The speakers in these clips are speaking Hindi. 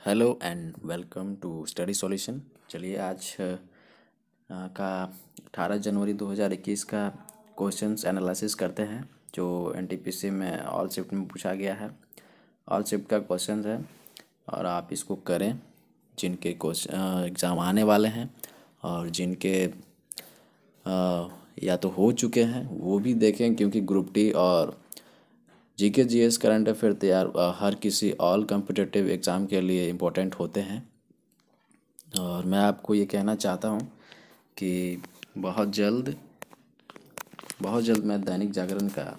Hello and welcome to study solution. चलिए आज का 18 जनवरी 2021 का क्वेश्चंस एनालिसिस करते हैं जो एनटीपीसी में ऑल शिफ्ट में पूछा गया है। ऑल शिफ्ट का क्वेश्चंस है और आप इसको करें जिनके क्वेश्चन एग्ज़ाम आने वाले हैं और जिनके या तो हो चुके हैं वो भी देखें, क्योंकि ग्रुप डी और जीके जीएस करंट अफेयर तैयार हर किसी ऑल कम्पिटिटिव एग्ज़ाम के लिए इम्पोर्टेंट होते हैं। और मैं आपको ये कहना चाहता हूँ कि बहुत जल्द मैं दैनिक जागरण का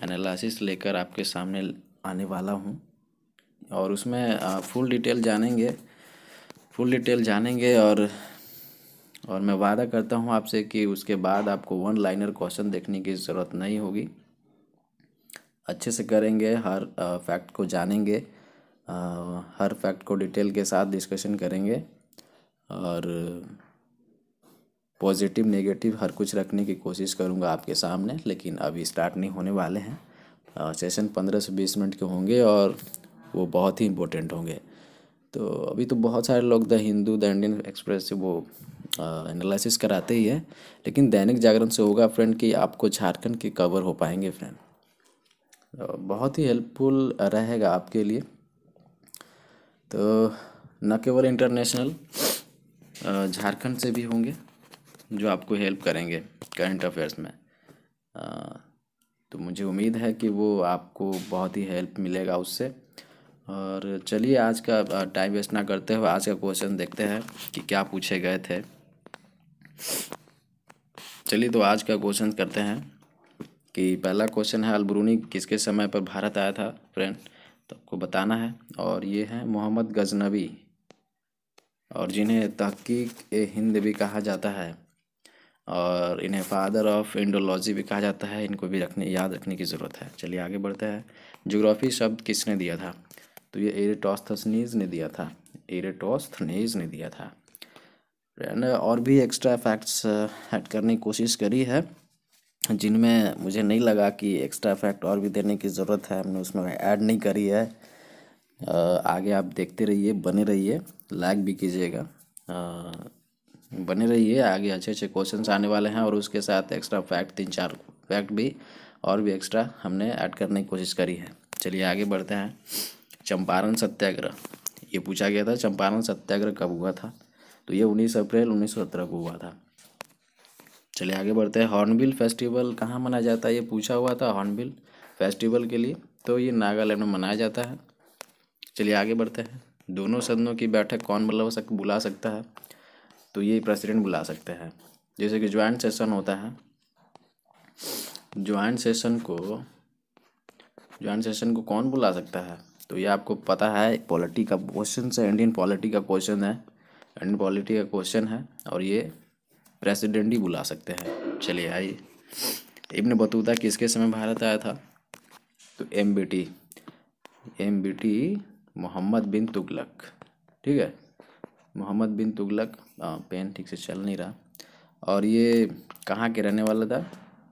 एनालिसिस लेकर आपके सामने आने वाला हूँ और उसमें फुल डिटेल जानेंगे और मैं वादा करता हूँ आपसे कि उसके बाद आपको वन लाइनर क्वेश्चन देखने की ज़रूरत नहीं होगी। अच्छे से करेंगे, हर फैक्ट को जानेंगे, हर फैक्ट को डिटेल के साथ डिस्कशन करेंगे और पॉजिटिव नेगेटिव हर कुछ रखने की कोशिश करूंगा आपके सामने। लेकिन अभी स्टार्ट नहीं होने वाले हैं। सेशन 15 से 20 मिनट के होंगे और वो बहुत ही इम्पोर्टेंट होंगे। तो अभी तो बहुत सारे लोग the Hindu, the Indian express से वो एनालिसिस कराते ही है, लेकिन दैनिक जागरण से होगा फ्रेंड कि आपको झारखंड के कवर हो पाएंगे फ्रेंड। बहुत ही हेल्पफुल रहेगा आपके लिए। तो न केवल इंटरनेशनल, झारखंड से भी होंगे जो आपको हेल्प करेंगे करंट अफेयर्स में। तो मुझे उम्मीद है कि वो आपको बहुत ही हेल्प मिलेगा उससे। और चलिए आज का टाइम वेस्ट ना करते हुए आज का क्वेश्चन देखते हैं कि क्या पूछे गए थे। चलिए तो आज का क्वेश्चन करते हैं कि पहला क्वेश्चन है, अलबरूनी किसके समय पर भारत आया था फ्रेंड, तो आपको बताना है। और ये है मोहम्मद गजनवी, और जिन्हें तहकीक ए हिंद भी कहा जाता है और इन्हें फादर ऑफ इंडोलॉजी भी कहा जाता है। इनको भी याद रखने की ज़रूरत है। चलिए आगे बढ़ते हैं। ज्योग्राफी शब्द किसने दिया था, तो ये एरेटोस्थनीज ने दिया था। एरेटोस्थनीज ने दिया था। और भी एक्स्ट्रा फैक्ट्स ऐड करने की कोशिश करी है जिनमें मुझे नहीं लगा कि एक्स्ट्रा फैक्ट और भी देने की ज़रूरत है, हमने उसमें ऐड नहीं करी है। आगे आप देखते रहिए, बने रहिए, लाइक भी कीजिएगा, बने रहिए। आगे अच्छे अच्छे क्वेश्चंस आने वाले हैं और उसके साथ एक्स्ट्रा फैक्ट 3-4 फैक्ट भी और भी एक्स्ट्रा हमने ऐड करने की कोशिश करी है। चलिए आगे बढ़ते हैं। चंपारण सत्याग्रह ये पूछा गया था, चंपारण सत्याग्रह कब हुआ था, तो ये 19 अप्रैल 1917 को हुआ था। चलिए आगे बढ़ते हैं। हॉर्नबिल फेस्टिवल कहाँ मनाया जाता है, ये पूछा हुआ था हॉर्नबिल फेस्टिवल के लिए, तो ये नागालैंड में मनाया जाता है। चलिए आगे बढ़ते हैं। दोनों सदनों की बैठक कौन बुला सकता है, तो ये प्रेसिडेंट बुला सकते हैं। जैसे कि ज्वाइंट सेशन होता है, ज्वाइंट सेशन को कौन बुला सकता है, तो ये आपको पता है, पॉलिटी का क्वेश्चन है, इंडियन पॉलिटी का क्वेश्चन है, इंडियन पॉलिटी का क्वेश्चन है और ये प्रेसिडेंट ही बुला सकते हैं। चलिए आइए। इब्न बतूता किसके समय भारत आया था, तो एमबीटी मोहम्मद बिन तुगलक। ठीक है, मोहम्मद बिन तुगलक। पेन ठीक से चल नहीं रहा। और ये कहाँ के रहने वाला था,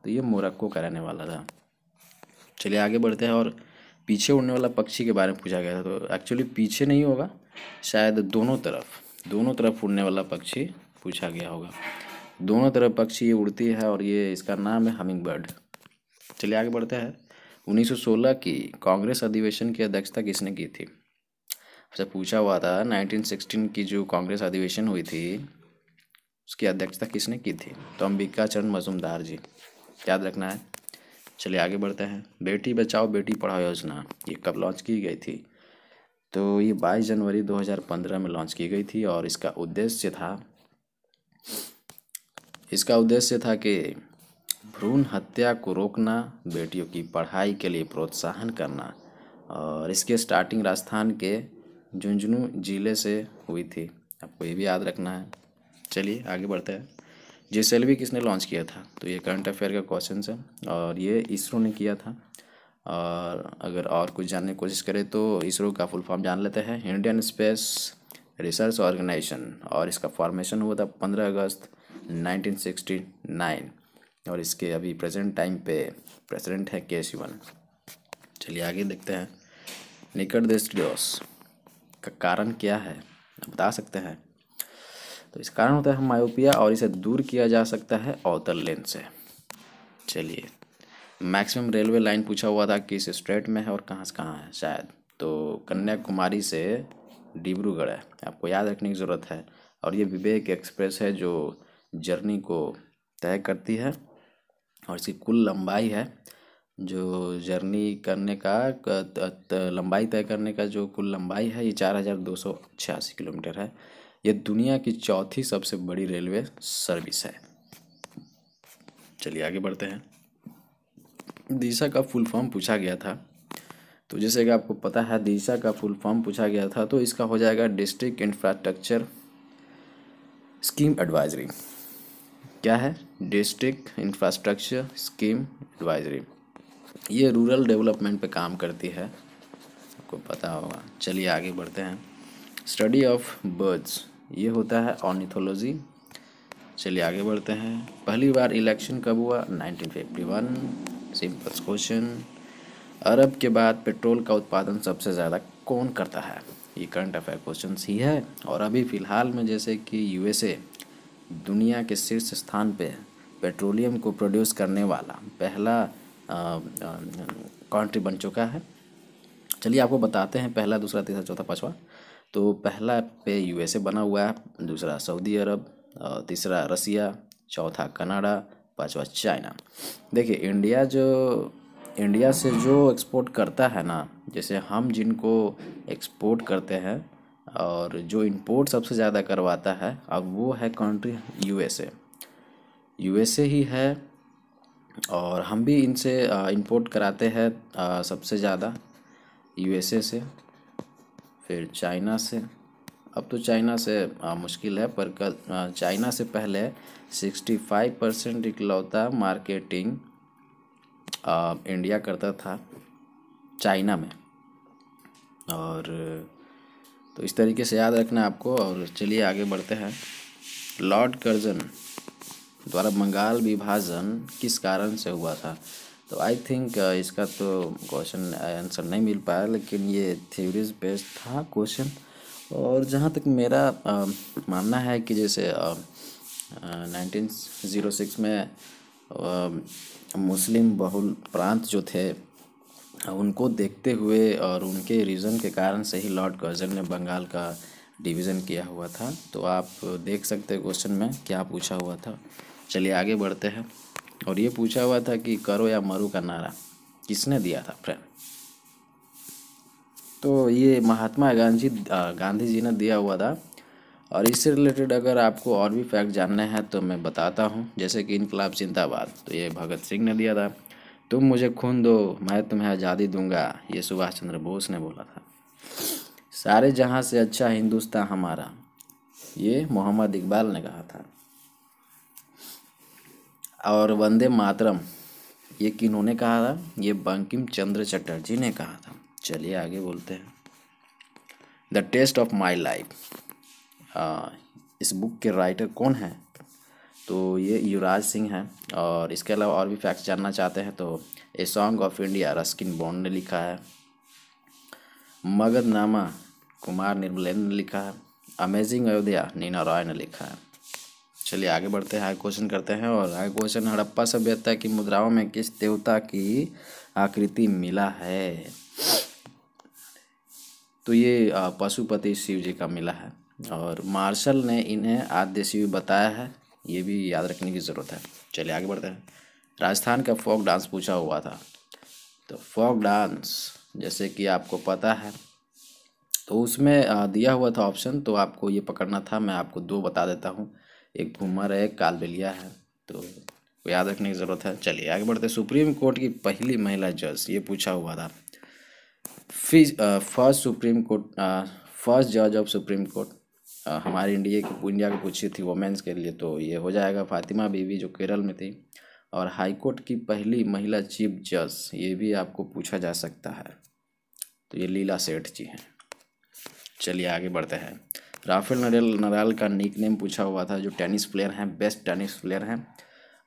तो ये मोरक्को का रहने वाला था। चलिए आगे बढ़ते हैं। और पीछे उड़ने वाला पक्षी के बारे में पूछा गया था, तो एक्चुअली पीछे नहीं होगा, शायद दोनों तरफ उड़ने वाला पक्षी पूछा गया होगा। दोनों तरफ पक्षी ये उड़ती है और ये इसका नाम है हमिंग बर्ड। चलिए आगे बढ़ते हैं। 1916 की कांग्रेस अधिवेशन की अध्यक्षता किसने की थी, से पूछा हुआ था। 1916 की जो कांग्रेस अधिवेशन हुई थी उसकी अध्यक्षता किसने की थी, तो अंबिका चरण मजूमदार जी, याद रखना है। चलिए आगे बढ़ते हैं। बेटी बचाओ बेटी पढ़ाओ योजना ये कब लॉन्च की गई थी, तो ये 22 जनवरी 2015 में लॉन्च की गई थी और इसका उद्देश्य था कि भ्रूण हत्या को रोकना, बेटियों की पढ़ाई के लिए प्रोत्साहन करना। और इसके स्टार्टिंग राजस्थान के झुंझुनू जिले से हुई थी, आपको ये भी याद रखना है। चलिए आगे बढ़ते हैं। जेएसएलवी किसने लॉन्च किया था, तो ये करंट अफेयर का क्वेश्चन है और ये इसरो ने किया था। और अगर और कुछ जानने की कोशिश करें तो इसरो का फुल फॉर्म जान लेते हैं, इंडियन स्पेस रिसर्च ऑर्गेनाइजेशन, और इसका फॉर्मेशन हुआ था 15 अगस्त 1969 और इसके अभी प्रेजेंट टाइम पे प्रेसिडेंट है के शिवन। चलिए आगे देखते हैं। निकट देश दिवस इसका कारण क्या है, आप बता सकते हैं? तो इस कारण होता है मायोपिया, और इसे दूर किया जा सकता है अवतल लेंस से। चलिए, मैक्सिमम रेलवे लाइन पूछा हुआ था किस स्टेट में है और कहाँ से कहाँ है शायद, तो कन्याकुमारी से डिब्रूगढ़ है, आपको याद रखने की ज़रूरत है। और ये विवेक एक्सप्रेस है जो जर्नी को तय करती है, और इसकी कुल लंबाई है जो जर्नी करने का लंबाई तय करने का जो कुल लंबाई है ये 4286 किलोमीटर है। ये दुनिया की चौथी सबसे बड़ी रेलवे सर्विस है। चलिए आगे बढ़ते हैं। दिशा का फुल फॉर्म पूछा गया था, तो जैसे कि आपको पता है दिशा का फुल फॉर्म पूछा गया था, तो इसका हो जाएगा डिस्ट्रिक्ट इंफ्रास्ट्रक्चर स्कीम एडवाइजरी। क्या है? District infrastructure scheme advisory. ये रूरल डेवलपमेंट पे काम करती है, आपको पता होगा। चलिए आगे बढ़ते हैं। स्टडी ऑफ बर्ड्स, ये होता है ऑर्निथोलॉजी। चलिए आगे बढ़ते हैं। पहली बार इलेक्शन कब हुआ? 1951। Simple question. अरब के बाद पेट्रोल का उत्पादन सबसे ज़्यादा कौन करता है? ये करंट अफेयर क्वेश्चन ही है। और अभी फ़िलहाल में जैसे कि यूएसए दुनिया के शीर्ष स्थान पे पेट्रोलियम को प्रोड्यूस करने वाला पहला कंट्री बन चुका है। चलिए आपको बताते हैं पहला, दूसरा, तीसरा, चौथा, पाँचवा। तो पहला पे यूएसए बना हुआ है, दूसरा सऊदी अरब, तीसरा रसिया, चौथा कनाडा, पाँचवा चाइना। देखिए इंडिया से जो एक्सपोर्ट करता है ना, जैसे हम जिनको एक्सपोर्ट करते हैं, और जो इंपोर्ट सबसे ज़्यादा करवाता है अब वो है कंट्री यूएसए ही है। और हम भी इनसे इंपोर्ट कराते हैं सबसे ज़्यादा यूएसए से, फिर चाइना से। अब तो चाइना से मुश्किल है, पर चाइना से पहले 65% इकलौता मार्केटिंग इंडिया करता था चाइना में। और तो इस तरीके से याद रखना आपको। और चलिए आगे बढ़ते हैं। लॉर्ड कर्जन द्वारा बंगाल विभाजन किस कारण से हुआ था? तो आई थिंक इसका तो क्वेश्चन आंसर नहीं मिल पाया, लेकिन ये थ्योरीज बेस्ड था क्वेश्चन। और जहाँ तक मेरा मानना है कि जैसे 1906 में मुस्लिम बहुल प्रांत जो थे उनको देखते हुए और उनके रीज़न के कारण से ही लॉर्ड कर्जन ने बंगाल का डिवीज़न किया हुआ था। तो आप देख सकते हैं क्वेश्चन में क्या पूछा हुआ था। चलिए आगे बढ़ते हैं। और ये पूछा हुआ था कि करो या मरो का नारा किसने दिया था फ्रेंड? तो ये महात्मा गांधी जी ने दिया हुआ था। और इससे रिलेटेड अगर आपको और भी फैक्ट जानने हैं तो मैं बताता हूँ, जैसे कि इनकलाब जिंदाबाद, तो ये भगत सिंह ने दिया था। तुम मुझे खून दो मैं तुम्हें आज़ादी दूंगा, ये सुभाष चंद्र बोस ने बोला था। सारे जहां से अच्छा हिंदुस्तान हमारा, ये मोहम्मद इकबाल ने कहा था। और वंदे मातरम ये किन्होंने कहा था? ये बंकिम चंद्र चटर्जी ने कहा था। चलिए आगे बोलते हैं। The taste of my life, इस बुक के राइटर कौन है? तो ये युवराज सिंह है। और इसके अलावा और भी फैक्ट्स जानना चाहते हैं तो a song of India Ruskin bond ने लिखा है। मगधनामा कुमार निर्मलेंद्र ने लिखा है। अमेजिंग अयोध्या नीना रॉय ने लिखा है। चलिए आगे बढ़ते हैं, आगे क्वेश्चन करते हैं। और आगे क्वेश्चन, हड़प्पा सभ्यता की मुद्राओं में किस देवता की आकृति मिला है? तो ये पशुपति शिव जी का मिला है। और मार्शल ने इन्हें आद्य शिव बताया है, ये भी याद रखने की ज़रूरत है। चलिए आगे बढ़ते हैं। राजस्थान का फोक डांस पूछा हुआ था। तो फोक डांस जैसे कि आपको पता है, तो उसमें दिया हुआ था ऑप्शन, तो आपको ये पकड़ना था। मैं आपको दो बता देता हूँ, एक घूमर है, एक कालबेलिया है, तो याद रखने की ज़रूरत है। चलिए आगे बढ़ते हैं। सुप्रीम कोर्ट की पहली महिला जज, ये पूछा हुआ था। फर्स्ट जज ऑफ सुप्रीम कोर्ट, हमारे इंडिया की पूछी थी वोमेंस के लिए, तो ये हो जाएगा फातिमा बीवी जो केरल में थी। और हाई कोर्ट की पहली महिला चीफ जज, ये भी आपको पूछा जा सकता है, तो ये लीला सेठ जी हैं। चलिए आगे बढ़ते हैं। राफेल नडाल का निक नेम पूछा हुआ था, जो टेनिस प्लेयर हैं, बेस्ट टेनिस प्लेयर हैं,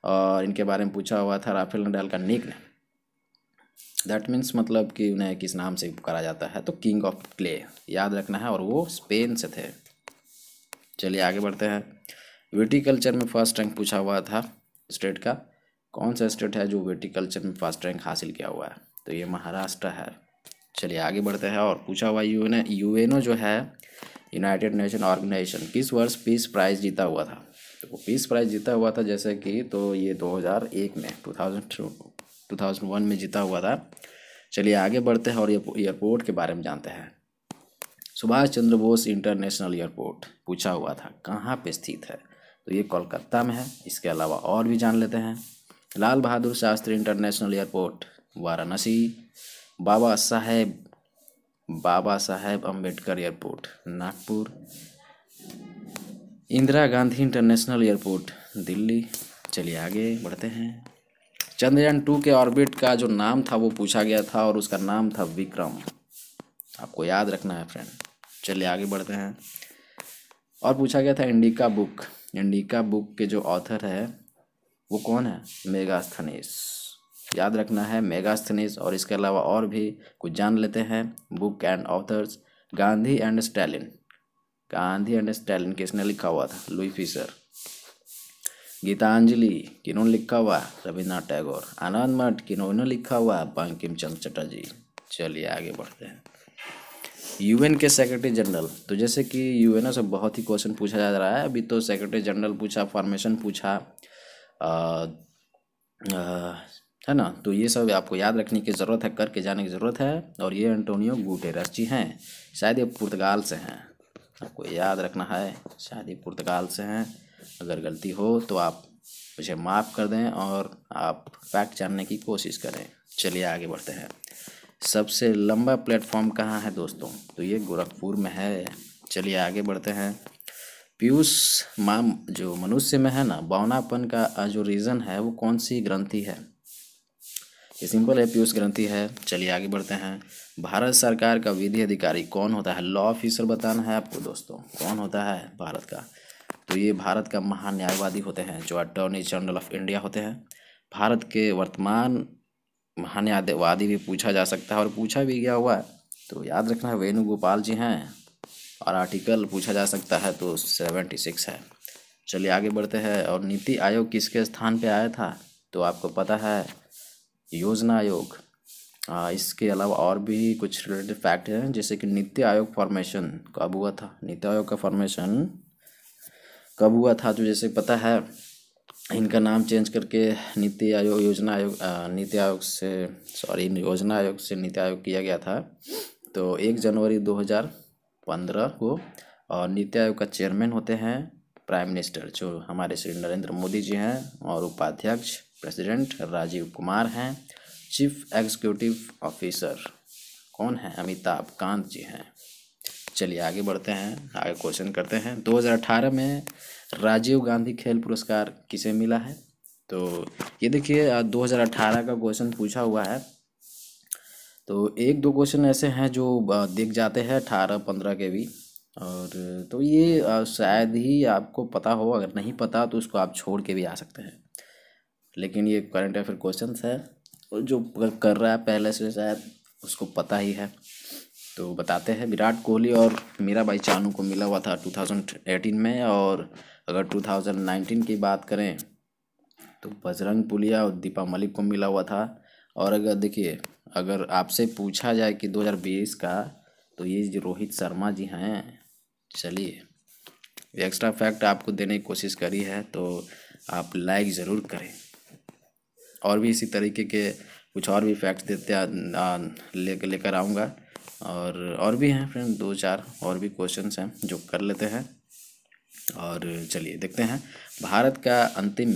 और इनके बारे में पूछा हुआ था राफेल नडाल का निक नेम। दैट मीन्स मतलब कि उन्हें किस नाम से पुकारा जाता है, तो किंग ऑफ क्ले याद रखना है, और वो स्पेन से थे। चलिए आगे बढ़ते हैं। विटीकल्चर में फर्स्ट रैंक पूछा हुआ था स्टेट का, कौन सा स्टेट है जो विटीकल्चर में फर्स्ट रैंक हासिल किया हुआ है, तो ये महाराष्ट्र है। चलिए आगे बढ़ते हैं। और पूछा हुआ यूएनओ जो है यूनाइटेड नेशन ऑर्गेनाइजेशन किस वर्ष पीस प्राइज जीता हुआ था, तो पीस प्राइज जीता हुआ था जैसे कि, तो ये 2001 में 2001 में जीता हुआ था। चलिए आगे बढ़ते हैं और ये एयरपोर्ट के बारे में जानते हैं। सुभाष चंद्र बोस इंटरनेशनल एयरपोर्ट पूछा हुआ था कहाँ पे स्थित है, तो ये कोलकाता में है। इसके अलावा और भी जान लेते हैं। Lal Bahadur Shastri international airport Varanasi. Baba Saheb Ambedkar airport Nagpur. Indira Gandhi international airport Delhi. चलिए आगे बढ़ते हैं। चंद्रयान 2 के ऑर्बिट का जो नाम था वो पूछा गया था और उसका नाम था विक्रम, आपको याद रखना है फ्रेंड। चलिए आगे बढ़ते हैं। और पूछा गया था इंडिका बुक के जो ऑथर है वो कौन है, मेगास्थनीज, याद रखना है मेगास्थनीज। और इसके अलावा और भी कुछ जान लेते हैं। Book and authors, Gandhi and Stalin किसने लिखा हुआ था, लुई फिशर। गीतांजलि किन्होंने लिखा हुआ, रविन्द्रनाथ टैगोर। आनंद मठ किन्होंने लिखा हुआ, बंकिम चंद्र चटर्जी। चलिए आगे बढ़ते हैं। यूएन के सेक्रेटरी जनरल, तो जैसे कि यूएनओ से बहुत ही क्वेश्चन पूछा जा रहा है। अभी तो सेक्रेटरी जनरल पूछा, फॉर्मेशन पूछा, है ना, तो ये सब आपको याद रखने की ज़रूरत है, करके जाने की ज़रूरत है। और ये एंटोनियो गुटेरस जी हैं, शायद ये पुर्तगाल से हैं, आपको याद रखना है, शायद ये पुर्तगाल से हैं। अगर गलती हो तो आप मुझे माफ़ कर दें और आप फैक्ट जानने की कोशिश करें। चलिए आगे बढ़ते हैं। सबसे लंबा प्लेटफॉर्म कहाँ है दोस्तों, तो ये गोरखपुर में है। चलिए आगे बढ़ते हैं। पीयूष माम जो मनुष्य में है ना, बौनापन का जो रीज़न है वो कौन सी ग्रंथि है, ये सिंपल है, पीयूष ग्रंथि है। चलिए आगे बढ़ते हैं। भारत सरकार का विधि अधिकारी कौन होता है, लॉ ऑफिसर बताना है आपको दोस्तों, कौन होता है भारत का, तो ये भारत का महान्यायवादी होते हैं, जो अटॉर्नी जनरल ऑफ इंडिया होते हैं। भारत के वर्तमान महान्यायवादी भी पूछा जा सकता है और पूछा भी गया हुआ है, तो याद रखना है वेणुगोपाल जी हैं। और आर्टिकल पूछा जा सकता है तो 76 है। चलिए आगे बढ़ते हैं। और नीति आयोग किसके स्थान पे आया था, तो आपको पता है योजना आयोग। इसके अलावा और भी कुछ रिलेटेड फैक्ट हैं, जैसे कि नीति आयोग फॉर्मेशन कब हुआ था, नीति आयोग का फॉर्मेशन कब हुआ था, तो जैसे पता है इनका नाम चेंज करके नीति आयोग योजना आयोग योजना आयोग से नीति आयोग किया गया था, तो 1 जनवरी 2015 को। और नीति आयोग का चेयरमैन होते हैं प्राइम मिनिस्टर, जो हमारे श्री नरेंद्र मोदी जी हैं, और उपाध्यक्ष प्रेसिडेंट राजीव कुमार हैं। चीफ एग्जीक्यूटिव ऑफिसर कौन है, अमिताभ कांत जी हैं। चलिए आगे बढ़ते हैं, आगे क्वेश्चन करते हैं। 2018 में राजीव गांधी खेल पुरस्कार किसे मिला है, तो ये देखिए 2018 का क्वेश्चन पूछा हुआ है, तो एक दो क्वेश्चन ऐसे हैं जो दिख जाते हैं 18-15 के भी, और तो ये शायद ही आपको पता हो, अगर नहीं पता तो उसको आप छोड़ के भी आ सकते हैं, लेकिन ये करंट अफेयर क्वेश्चन है, और जो कर रहा है पहले से शायद उसको पता ही है। तो बताते हैं। विराट कोहली और मीराबाई चानू को मिला हुआ था 2018 में, और अगर 2019 की बात करें तो बजरंग पुनिया और दीपा मलिक को मिला हुआ था। और अगर देखिए, अगर आपसे पूछा जाए कि 2020 का, तो ये जो रोहित शर्मा जी हैं। चलिए एक्स्ट्रा फैक्ट आपको देने की कोशिश करी है, तो आप लाइक ज़रूर करें। और भी इसी तरीके के कुछ और भी फैक्ट्स लेकर आऊँगा, और भी हैं फ्रेंड, 2-4 और भी क्वेश्चंस हैं जो कर लेते हैं। और चलिए देखते हैं। भारत का अंतिम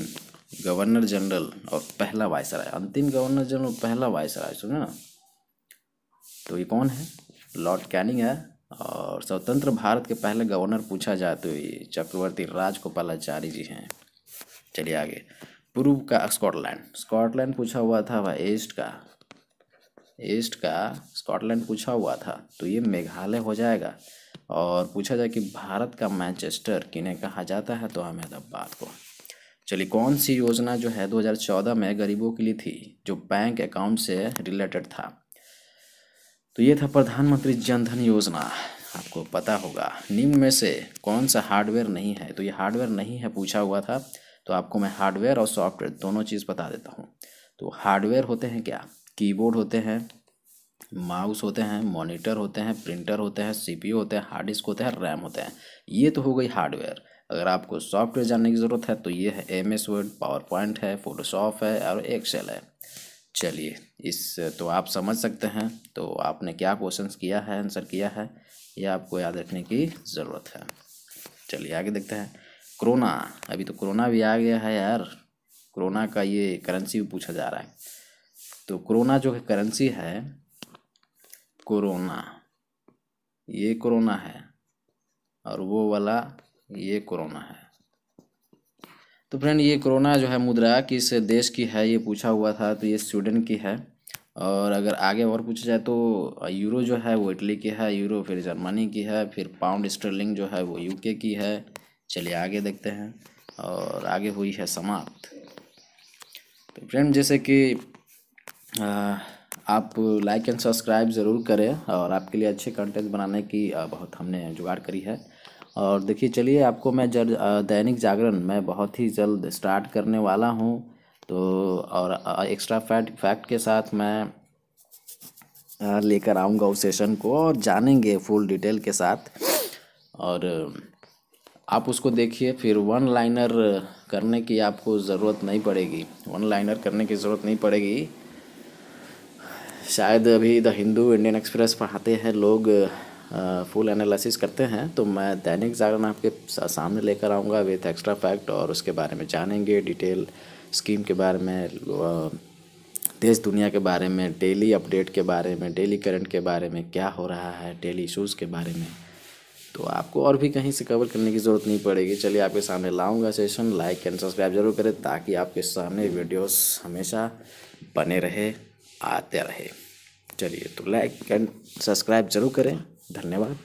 गवर्नर जनरल और पहला वायसराय, अंतिम गवर्नर जनरल पहला वायसराय सुना ना, तो ये कौन है, लॉर्ड कैनिंग है। और स्वतंत्र भारत के पहले गवर्नर पूछा जाए तो ये चक्रवर्ती राजगोपालाचारी जी हैं। चलिए आगे। पूर्व का स्कॉटलैंड पूछा हुआ था भाई, ईस्ट का स्कॉटलैंड पूछा हुआ था, तो ये मेघालय हो जाएगा। और पूछा जाए कि भारत का मैनचेस्टर किन्हें कहा जाता है, तो अहमदाबाद को। चलिए, कौन सी योजना जो है 2014 में गरीबों के लिए थी, जो बैंक अकाउंट से रिलेटेड था? तो ये था प्रधानमंत्री जन धन योजना। आपको पता होगा। निम्न में से कौन सा हार्डवेयर नहीं है? तो ये हार्डवेयर नहीं है पूछा हुआ था, तो आपको मैं हार्डवेयर और सॉफ्टवेयर दोनों चीज़ बता देता हूँ। तो हार्डवेयर होते हैं क्या? कीबोर्ड होते हैं, माउस होते हैं, मॉनिटर होते हैं, प्रिंटर होते हैं, सीपीयू होते हैं, हार्ड डिस्क होते हैं, रैम होते हैं। ये तो हो गई हार्डवेयर। अगर आपको सॉफ्टवेयर जानने की ज़रूरत है तो ये है MS वर्ड, पावर पॉइंट है, फोटोशॉप है और एक्सेल है। चलिए, इस तो आप समझ सकते हैं। तो आपने क्या क्वेश्चंस किया है, आंसर किया है, ये आपको याद रखने की ज़रूरत है। चलिए आगे देखते हैं। कोरोना, अभी तो कोरोना भी आ गया है यार। कोरोना का ये करेंसी भी पूछा जा रहा है। तो कोरोना जो है करेंसी है, कोरोना, ये कोरोना है और वो वाला ये कोरोना है। तो फ्रेंड, ये कोरोना जो है मुद्रा किस देश की है ये पूछा हुआ था, तो ये स्वीडन की है। और अगर आगे और पूछा जाए तो यूरो जो है वो इटली की है, यूरो फिर जर्मनी की है, फिर पाउंड स्टर्लिंग जो है वो UK की है। चलिए आगे देखते हैं। और आगे हुई है समाप्त। तो फ्रेंड, जैसे कि आप लाइक एंड सब्सक्राइब ज़रूर करें, और आपके लिए अच्छे कंटेंट बनाने की बहुत हमने जुगाड़ करी है। और देखिए, चलिए आपको मैं दैनिक जागरण मैं बहुत ही जल्द स्टार्ट करने वाला हूँ। तो और एक्स्ट्रा फैक्ट के साथ मैं लेकर आऊँगा उस सेशन को, और जानेंगे फुल डिटेल के साथ। और आप उसको देखिए। फिर वन लाइनर करने की आपको ज़रूरत नहीं पड़ेगी, वन लाइनर करने की ज़रूरत नहीं पड़ेगी। शायद अभी द हिंदू, इंडियन एक्सप्रेस पढ़ाते हैं लोग, फुल एनालिसिस करते हैं। तो मैं दैनिक जागरण आपके सामने लेकर आऊँगा विथ एक्स्ट्रा फैक्ट, और उसके बारे में जानेंगे डिटेल, स्कीम के बारे में, देश दुनिया के बारे में, डेली अपडेट के बारे में, डेली करंट के बारे में, क्या हो रहा है, डेली इशूज़ के बारे में। तो आपको और भी कहीं से कवर करने की ज़रूरत नहीं पड़ेगी। चलिए आपके सामने लाऊंगा सेशन। लाइक एंड सब्सक्राइब जरूर करें ताकि आपके सामने वीडियोस हमेशा बने रहे, आते रहे। चलिए, तो लाइक एंड सब्सक्राइब जरूर करें। धन्यवाद।